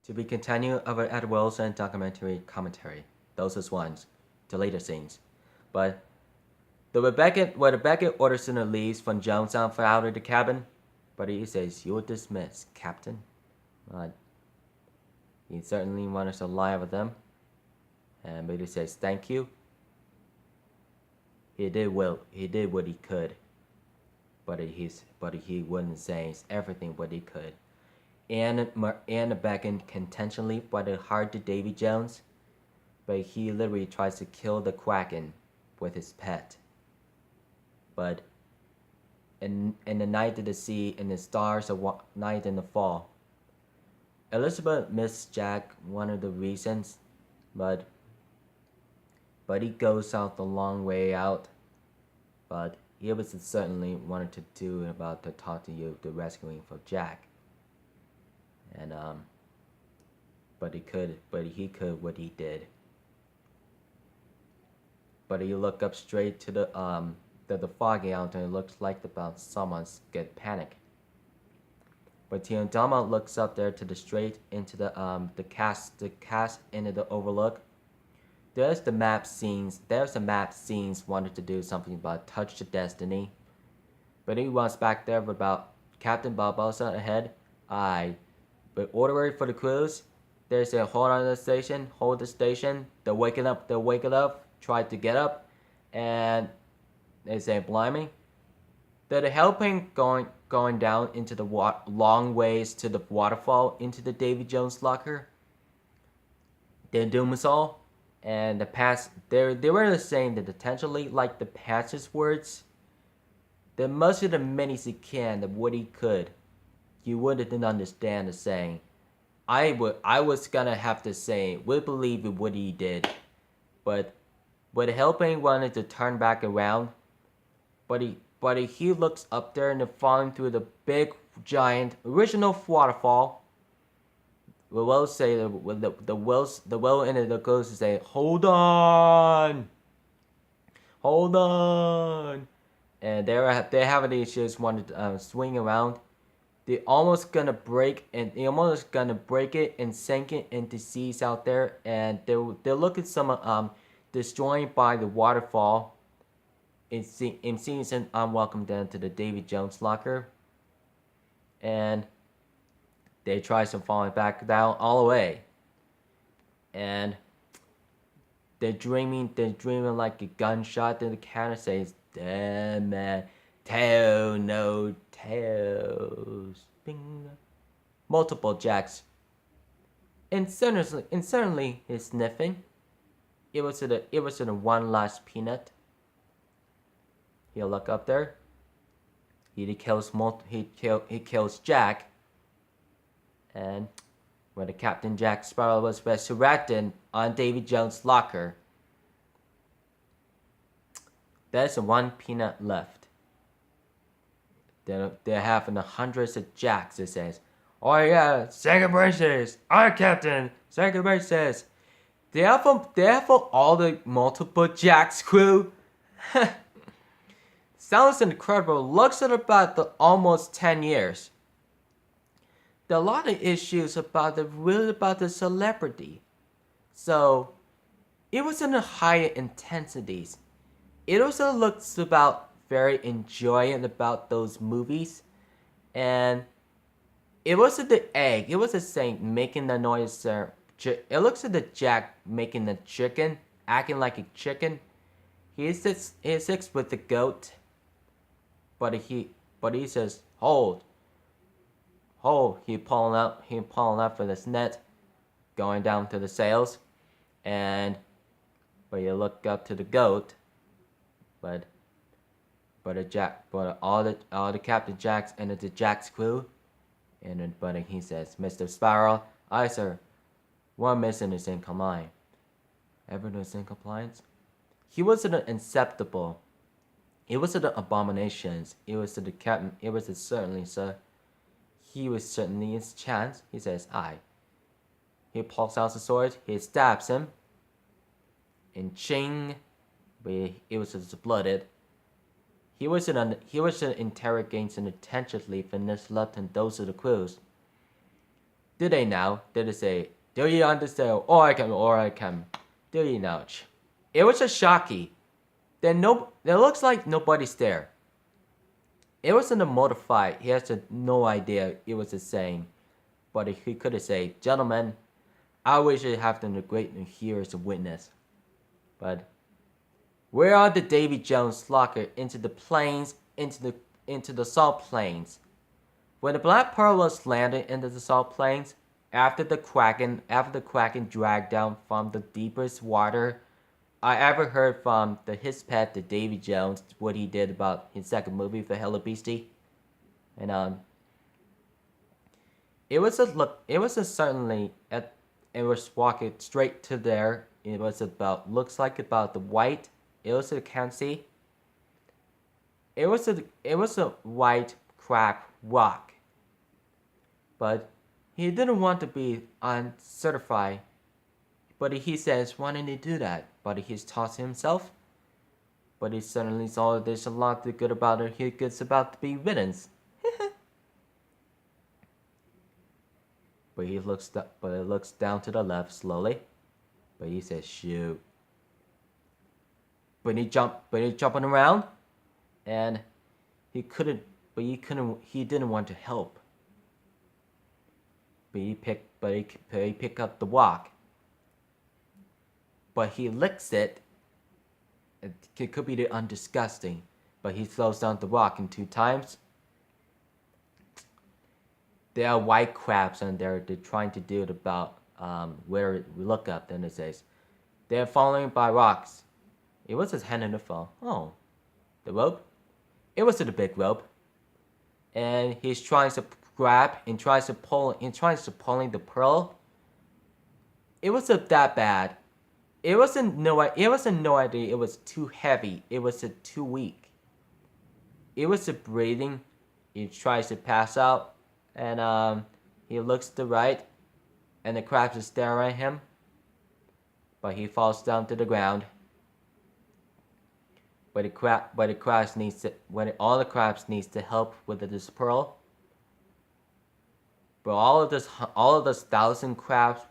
To be continued of an Ed Wilson documentary commentary. Those is ones. The later scenes. But Rebecca orders in the leaves from Jones out of the cabin, but he says, "You're dismissed, Captain." But he certainly wants to lie with them. And Billy says, "Thank you." He did well. He did what he could, but he wouldn't say everything what he could. And Beckon intentionally tried to hard to Davy Jones, but he literally tries to kill the Kraken with his pet. But in the night of the sea and the stars of night in the fall, Elizabeth missed Jack one of the reasons, but he goes out the long way out. But he was certainly wanted to do about to talk to you, the rescuing for Jack. And but he could what he did. But he looked up straight to the foggy out, and it looks like about someone's get panic. But Tiondama looks up there to the straight into the cast into the overlook. There's the map scenes wanted to do something about touch the destiny. But he wants back there about Captain Barbosa ahead. But order for the crews. There's a hold on the station, hold the station. They're waking up, try to get up, and they say, "Blimey." They're helping going down into the long ways to the waterfall into the Davy Jones locker. They doom us all, and they were saying that intentionally like the passage words. That most of the minis he can, that what he could, you wouldn't understand the saying. I was gonna have to say, we believe in what he did, but helping wanted to turn back around, but he looks up there and they're falling through the big giant original waterfall. We will say the will in it goes to say, hold on, and they're having the issues wanted to swing around. They're almost gonna break it and sink it into seas out there, and they're looking some destroyed by the waterfall. It seems an unwelcome down to the Davy Jones locker, and they try to fall back down all the way, and they're dreaming like a gunshot. Then the counter says, "Damn man, tail no tails." Bing. Multiple jacks. And certainly his sniffing. It was in the one last peanut. He'll look up there. He kills Jack. And when the Captain Jack Sparrow was resurrected on Davy Jones' locker, there's one peanut left. They're having hundreds of jacks. It says, "Oh yeah, second braces, our captain, second braces." They have for all the multiple jacks crew. Sounds incredible. Looks at about the almost 10 years. There are a lot of issues about the celebrity. So it was in the higher intensities. It also looks about very enjoying about those movies, and it wasn't the egg. It was the same making the noise. It looks at the Jack making the chicken, acting like a chicken. He sits with the goat, but he says, "Hold." He pulling up for this net, going down to the sails, but you look up to the goat, but all the Captain Jacks and the Jack's crew, but he says, "Mr. Sparrow, aye sir, one missing is in compliance." Everyone's in compliance. He wasn't acceptable. It wasn't abominations. It was to the captain. It was certainly, sir. He was certainly his chance. He says, "Aye." He pulls out the sword. He stabs him. And ching, but it was just blooded. He was interrogating attentively for this left and those of the crews. Do they now? Did they say, do you understand? Or I can. Do you know? It was just shocking. It looks like nobody's there. It wasn't a motor fight. He has no idea it was the same. But he could have said, gentlemen, I wish I have the great here as a witness. But where are the Davy Jones locker into the plains, into the salt plains? When the Black Pearl was landed into the salt plains, after the Kraken dragged down from the deepest water I ever heard from his pet, the Davy Jones, what he did about his second movie for Hello Beastie, and it was certainly it was walking straight to there. It was looks like about the white. It was a can't see. It was a white crack rock, but he didn't want to be uncertified. But he says, why didn't he do that? But he's taught himself. But he suddenly saw there's a lot to good about it. He gets about to be villains. But it looks down to the left slowly. But he says, shoot. But he jumping around, and he didn't want to help. But he picked up the rock. But he licks it. It could be the undisgusting, but he throws down the rock in 2 times. There are white crabs on there. They're trying to do it about where we look up. Then it says they're falling by rocks. It was his hand in the fall. Oh, the rope. It was the big rope, and he's trying to grab and tries to pulling the pearl. It wasn't that bad. It wasn't no idea. It was too heavy. It was too weak. It was breathing. He tries to pass out, and he looks to the right, and the crabs are staring at him. But he falls down to the ground. But all the crabs needs to help with this pearl. But all of this 1,000 crabs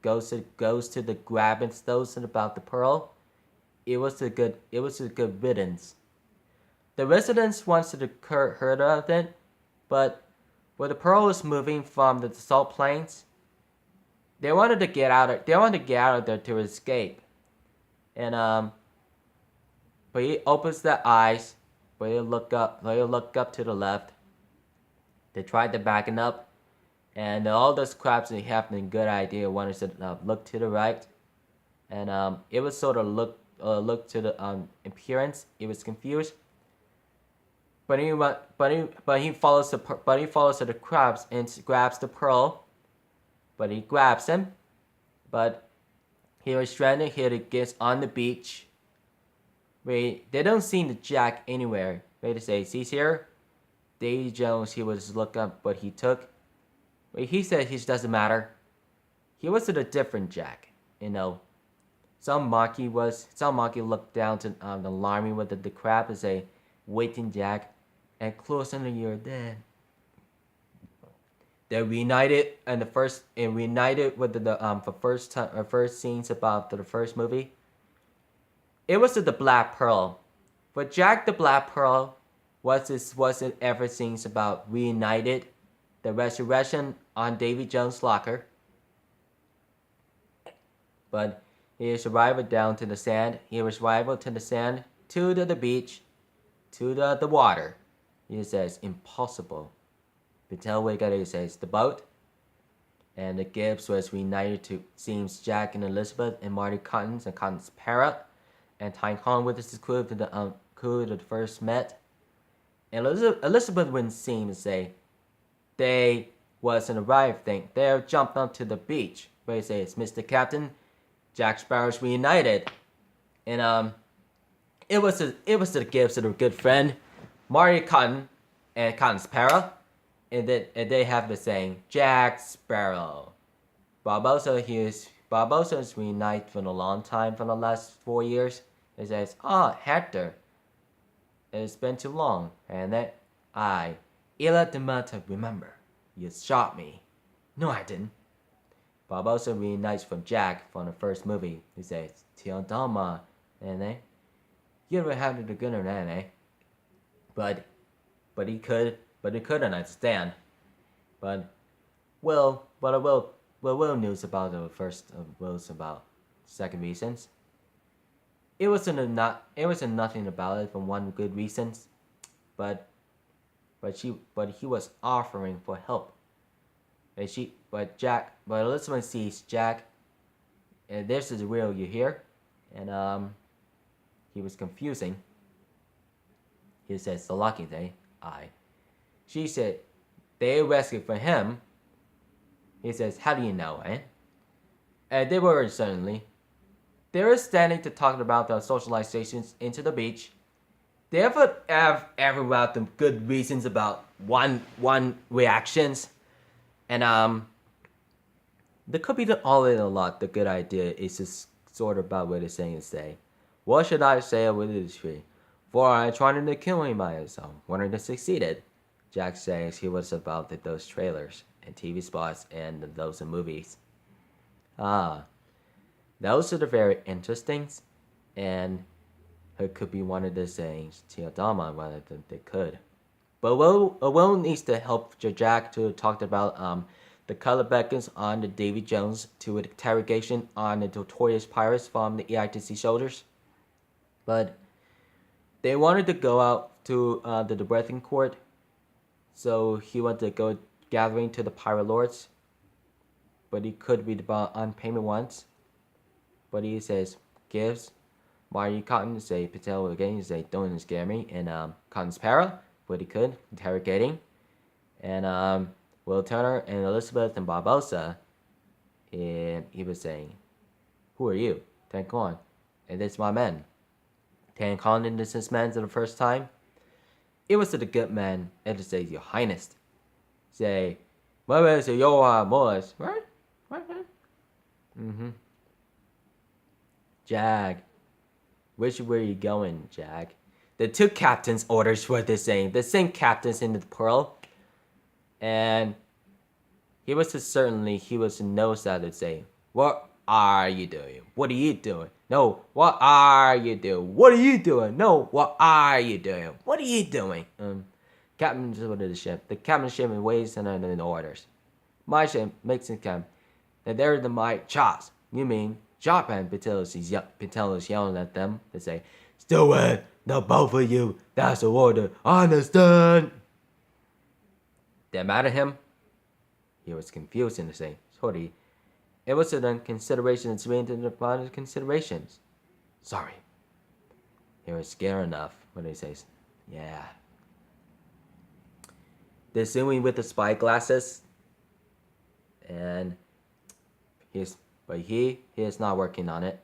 goes to the grab and those about the pearl. It was a good riddance. The residents wanted to heard of it, but when the pearl was moving from the salt plains, they wanted to get out of there to escape. And but he opens their eyes, but he look up to the left. They tried to back it up. And all those crabs they have a good idea. One is to look to the right, and it was sort of look to the appearance. It was confused, but he follows the crabs and grabs the pearl, but he grabs him, but he was stranded here to get on the beach. They don't see the Jack anywhere. They say, see here, Davy Jones. He was looking up, but he took. He said he doesn't matter. He was a different Jack, you know. Some monkey looked down to the alarming with the crab and say, waiting Jack, and close under you're dead. They reunited with the first scenes about the first movie. It was the Black Pearl, but Jack the Black Pearl wasn't ever scenes about reunited. The resurrection on Davy Jones' locker. But he arrived down to the sand. He was arrived to the sand, to the beach, to the water. He says, impossible. He says, the boat. And the Gibbs was reunited to seems Jack and Elizabeth and Marty Cottons and Cotton's parrot. And Tyne Kong with his crew to the crew that first met. And Elizabeth wouldn't seem to say, they wasn't arrived thing. They jumped onto the beach. Where he says, Mr. Captain, Jack Sparrow's reunited. And it was the gifts of a good friend, Marty Cotton and Cotton's para. And they have the saying, Jack Sparrow. Barbosa is reunited for a long time, for the last 4 years. He says, Hector. It's been too long. And then I. Ila de Mata, remember, you shot me. No, I didn't. Bob also reunites from Jack from the first movie. He says, Tiondama, and you ever had it a good or eh? But, but he couldn't understand. But, well, news about the first was about second reasons. It wasn't nothing about it from one good reasons, but, but he was offering for help. But Elizabeth sees Jack, and this is real, you hear? And he was confusing. He says, the lucky day, I. She said, they rescued for him. He says, how do you know, eh? And they were suddenly. They were standing to talk about their socializations into the beach. They ever about the good reasons about one reactions. And there could be all in a lot. The good idea is just sort of about what it's saying to say. What should I say with this tree? For I tried to kill him by his own. Wanted to succeeded. Jack says he was about those trailers and TV spots and those movies. Those are the very interesting, and it could be one of the things Teodama wanted they could. But Will needs to help Jack to talk about the color beacons on the Davy Jones to interrogation on the notorious pirates from the EITC shoulders. But they wanted to go out to the breathing court, so he wanted to go gathering to the pirate lords. But he could be on payment once. But he says, gives Marty Cotton say Patel again, he say, don't scare me, and Cotton's para, but he could, interrogating. And Will Turner and Elizabeth and Barbosa, and he was saying, who are you? Thank on. And it's my men. Tan Condon is his man for the first time. It was to the good man, and to say, Your Highness. Say, where is your boys? Right? Mm-hmm. Jag. Which way are you going, Jag? The two captains' orders were the same captains in the Pearl. And he was to know that to say, what are you doing? What are you doing? No, what are you doing? What are you doing? No, what are you doing? What are you doing? Captain's ordered the ship. The captain's ship waits and the orders. My ship makes it come. And they're my chops. You mean Japan? Patel is yelling at them. They say, Steward, the both of you. That's the order. Understand? That matter him? He was confused in the say, sorry. It was a consideration it's made in the considerations. Sorry. He was scared enough when he says, yeah. They're zooming with the spy glasses. And he is not working on it.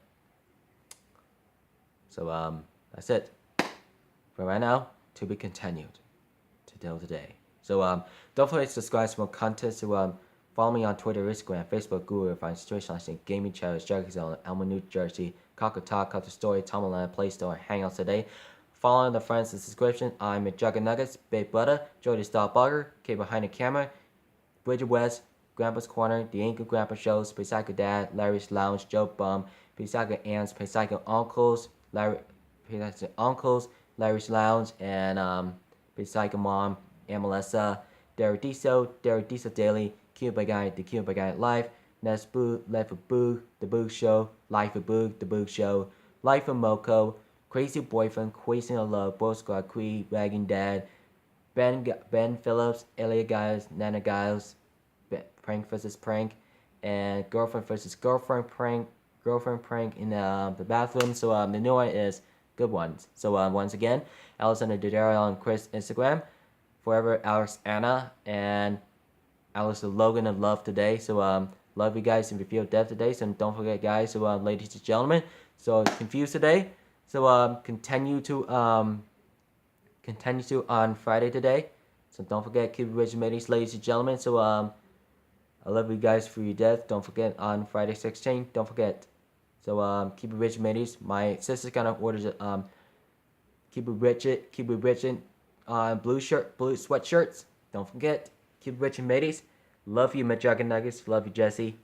So that's it. For right now, to be continued. Till today. So don't forget to subscribe for more content. So follow me on Twitter, Instagram, Facebook, Google, find situation like gaming channels, Jerky's on Elma, New Jersey, Cocker Talk, Cocker Story, Tomaland, Play Store, Hangouts today. Follow the friends in the description. I'm a Jugger Nuggets, Big Butter, Jody Star Bugger, Kid Behind the Camera, Bridget West, Grandpa's Corner, The Anchor Grandpa Shows, Psycho Dad, Larry's Lounge, Joe Bum, Psycho Aunts, Psycho Uncles, Larry's Lounge, and Psycho Mom, and Melissa, Derek Diesel Daily, Cuba Guy, The Cuba Guy Life, Ness Boo, Life of Boo, The Boo Show, Life of Boo, The Boo Show, Life of Moko, Crazy Boyfriend, Crazy in Love, Bro Squad Queen, Wagging Dad, Ben Phillips, Elliot Giles, Nana Giles, Prank vs. Prank, and Girlfriend vs. Girlfriend Prank in the bathroom. So the new one is Good Ones. So once again, Alexander Dudero on Chris Instagram, Forever Alex Anna, and Alex Logan of Love today. So love you guys and if you feel death today. So don't forget guys, so ladies and gentlemen, so confused today. So continue to on Friday today. So don't forget, keep it rich, ladies and gentlemen. So I love you guys for your death. Don't forget on Friday 16th. Don't forget. So keep it rich, mateys. My sister's gonna order keep it rich on blue sweatshirts. Don't forget. Keep it rich, mateys. Love you, McJuggerNuggets. Love you, Jesse.